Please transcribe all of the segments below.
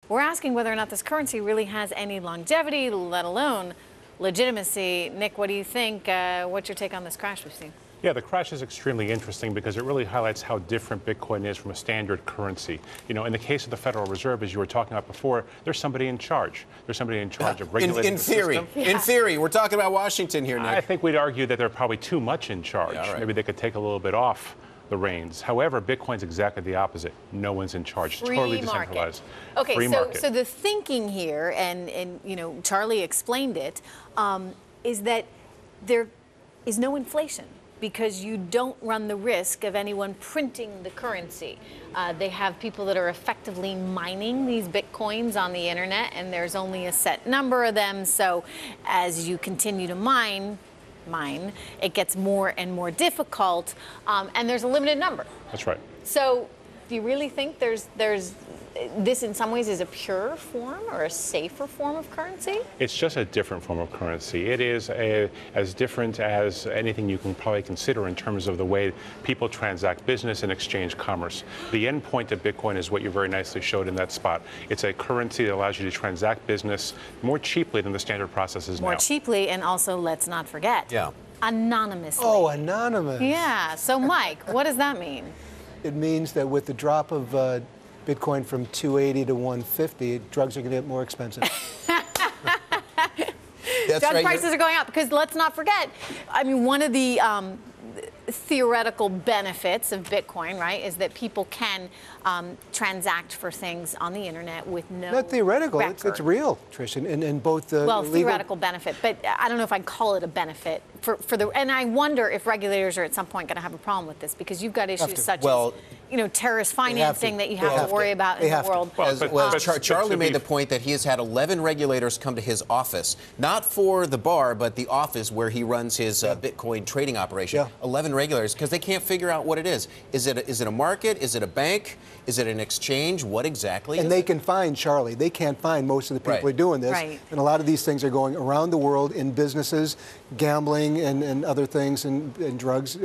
we're asking whether or not this currency really has any longevity, let alone legitimacy. Nick, what do you think? What's your take on this crash we've seen? Yeah, the crash is extremely interesting because it really highlights how different Bitcoin is from a standard currency. You know, in the case of the Federal Reserve, as you were talking about before, there's somebody in charge. There's somebody in charge of regulating the system. In theory, we're talking about Washington here, Nick. I think we'd argue that they're probably too much in charge. Yeah, right. Maybe they could take a little bit off the reins. However, Bitcoin's exactly the opposite. No one's in charge. Totally decentralized. Okay, Free market. So the thinking here, and you know, Charlie explained it, is that there is no inflation, because you don't run the risk of anyone printing the currency. They have people that are effectively mining these Bitcoins on the internet, and there's only a set number of them. So as you continue to mine, it gets more and more difficult, and there's a limited number. That's right. So do you really think this in some ways is a purer form or a safer form of currency? It's just a different form of currency. It is as different as anything you can probably consider in terms of the way people transact business and exchange commerce. The end point of Bitcoin is what you very nicely showed in that spot. It's a currency that allows you to transact business more cheaply than the standard processes now. More cheaply, and also, let's not forget, anonymously. Oh, anonymous. Yeah. So, Mike, what does that mean? It means that with the drop of Bitcoin from 280 to 150, drugs are going to get more expensive. Drug prices are going up because let's not forget, I mean, one of the theoretical benefits of Bitcoin, right, is that people can transact for things on the internet with no Not theoretical, record. it's real, Trish, and both the well, legal... theoretical benefit, but I don't know if I'd call it a benefit for the. And I wonder if regulators are at some point going to have a problem with this, because you've got issues such as, you know, terrorist financing that you have to worry about in the world. Charlie made the point that he has had 11 regulators come to his office, not for the bar, but the office where he runs his Bitcoin trading operation. 11 regulators, because they can't figure out what it is. Is it a market? Is it a bank? Is it an exchange? What exactly is it? And they can find, Charlie, they can't find most of the people who are doing this. Right. And a lot of these things are going around the world in businesses, gambling and other things, and drugs.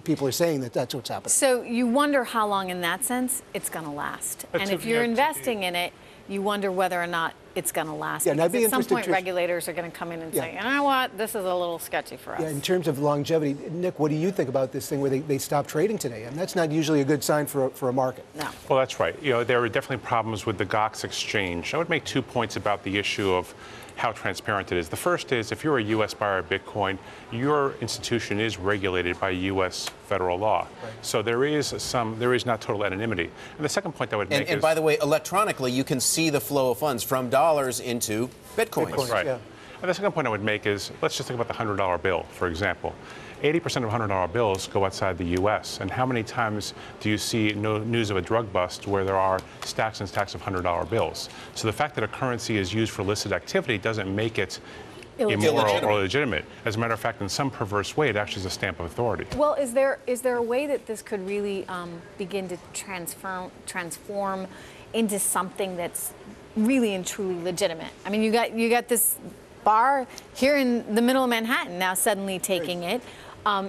People are saying that that's what's happening. So you wonder how long, in that sense, it's going to last. And if you're investing in it, you wonder whether or not it's going to last. Yeah, and I'd be at some point, interested, Trish, regulators are going to come in and say, you know what, this is a little sketchy for us. Yeah, in terms of longevity, Nick, what do you think about this thing where they stop trading today? And that's not usually a good sign for a market. No. Well, that's right. You know, there are definitely problems with the GOX exchange. I would make 2 points about the issue of how transparent it is. The first is, if you're a U.S. buyer of Bitcoin, your institution is regulated by U.S. federal law. Right. So there is not total anonymity. And the second point I would make is... And by the way, electronically, you can see the flow of funds from dollars into Bitcoin. That's right. Yeah. And the second point I would make is, let's just think about the $100 bill, for example. 80% of $100 bills go outside the U.S. And how many times do you see news of a drug bust where there are stacks and stacks of $100 bills? So the fact that a currency is used for illicit activity doesn't make it immoral or legitimate. As a matter of fact, in some perverse way, it actually is a stamp of authority. Well, is there a way that this could really begin to transform into something that's really and truly legitimate? I mean, you got this bar here in the middle of Manhattan now suddenly taking it.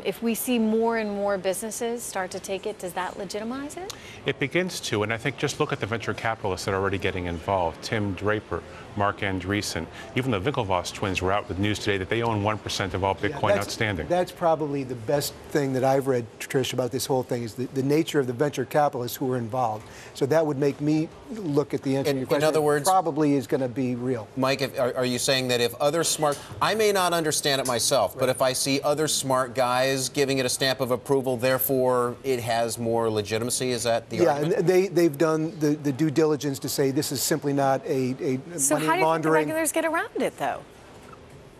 If we see more and more businesses start to take it, does that legitimize it? It begins to, and I think just look at the venture capitalists that are already getting involved. Tim Draper, Mark Andreessen, even the Winklevoss twins were out with news today that they own 1% of all Bitcoin outstanding. That's probably the best thing that I've read, Trish, about this whole thing is the nature of the venture capitalists who are involved. So that would make me look at the answer to your question. In other words, probably is going to be real. Mike, are you saying that if other smart, I may not understand it myself, but if I see other smart guys giving it a stamp of approval, therefore it has more legitimacy? Is that the argument? Yeah, and they've done the due diligence to say this is simply not a so money how do you think the laundering. regulators get around it, though?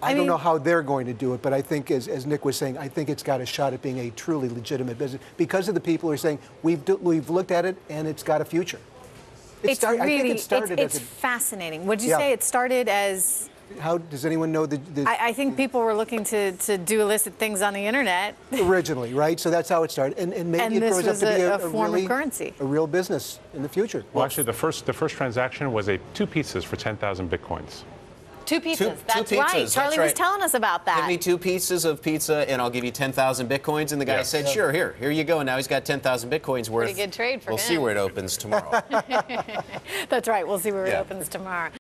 I don't know how they're going to do it, but I think, as Nick was saying, I think it's got a shot at being a truly legitimate business because of the people who are saying we've looked at it and it's got a future. I think it started it's fascinating. What did you say? It started as... How does anyone know the I think people were looking to do illicit things on the internet originally, right? So that's how it started, and maybe it grows up to be a form of currency, a real business in the future. Well, actually, the first transaction was 2 pizzas for 10,000 bitcoins. 2 pizzas. Two That's pizzas, right. that's Charlie right. was telling us about that. Give me 2 pieces of pizza and I'll give you 10,000 bitcoins. And the guy said, sure, here you go. And now he's got 10,000 bitcoins worth. Pretty good trade for him. We'll see where it opens tomorrow. That's right. We'll see where it opens tomorrow.